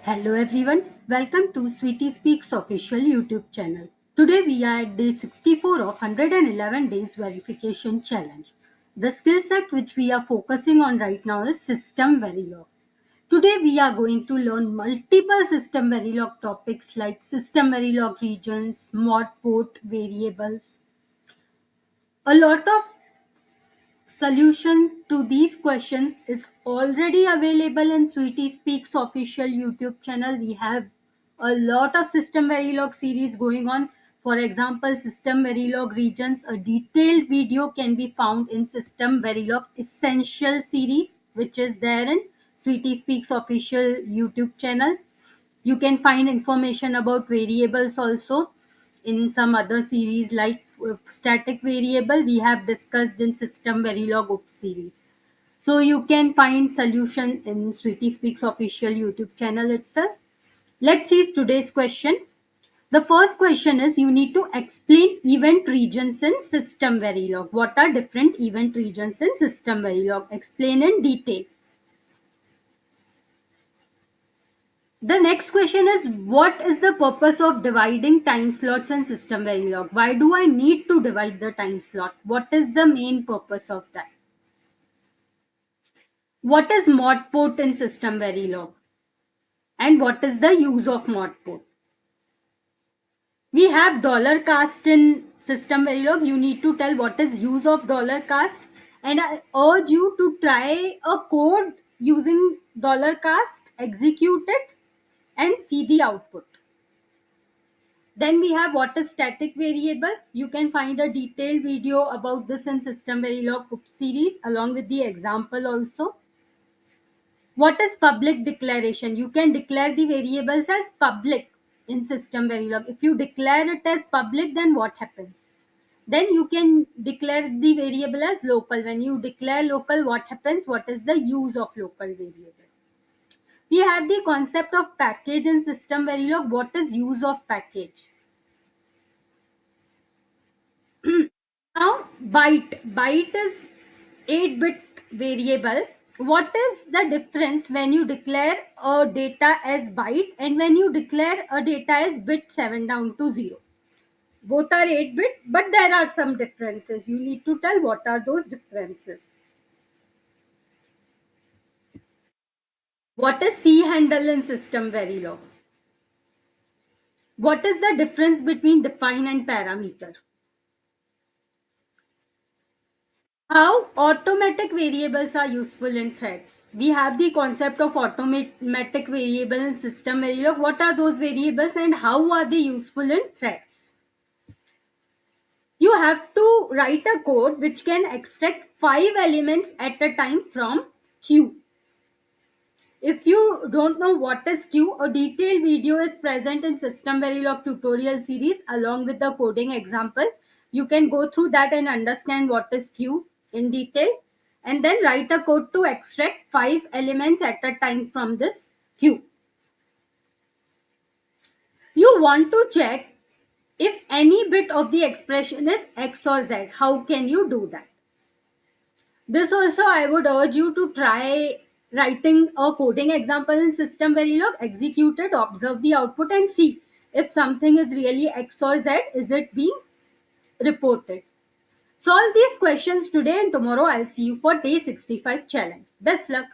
Hello everyone, welcome to Sweetie Speaks official YouTube channel. Today we are at day 64 of 111 days verification challenge. The skill set which we are focusing on right now is System Verilog. Today we are going to learn multiple System Verilog topics like System Verilog regions, mod port variables. A lot of solution to these questions is already available in Sweetie Speaks official YouTube channel. We have a lot of System Verilog series going on. For example, System Verilog regions, a detailed video can be found in System Verilog Essential series, which is there in Sweetie Speaks official YouTube channel. You can find information about variables also in some other series like static variable we have discussed in System Verilog series. So you can find solution in Sweetie Speaks official YouTube channel itself. Let's see today's question. The first question is you need to explain event regions in System Verilog. What are different event regions in System Verilog? Explain in detail. The next question is what is the purpose of dividing time slots in System Verilog? Why do I need to divide the time slot? What is the main purpose of that? What is mod port in System Verilog? And what is the use of mod port? We have dollar cast in System Verilog. You need to tell what is use of dollar cast. And I urge you to try a code using dollar cast, execute it and see the output. Then we have what is static variable. You can find a detailed video about this in System Verilog series along with the example also. What is public declaration? You can declare the variables as public in System Verilog. If you declare it as public, then what happens? Then you can declare the variable as local. When you declare local, what happens? What is the use of local variable? We have the concept of package in System Verilog. What is use of package? Now, byte is 8-bit variable. What is the difference when you declare a data as byte and when you declare a data as bit 7 down to 0? Both are 8-bit, but there are some differences. You need to tell what are those differences. What is C handle in System Verilog? What is the difference between define and parameter? How automatic variables are useful in threads? We have the concept of automatic variable in System Verilog. What are those variables and how are they useful in threads? You have to write a code which can extract 5 elements at a time from queue. If you don't know what is queue, a detailed video is present in System Verilog tutorial series along with the coding example. You can go through that and understand what is queue in detail and then write a code to extract 5 elements at a time from this queue. You want to check if any bit of the expression is X or Z. How can you do that? This also I would urge you to try writing a coding example in System Verilog, execute it, observe the output and see if something is really X or Z, is it being reported. Solve these questions today and tomorrow I'll see you for day 65 challenge. Best luck.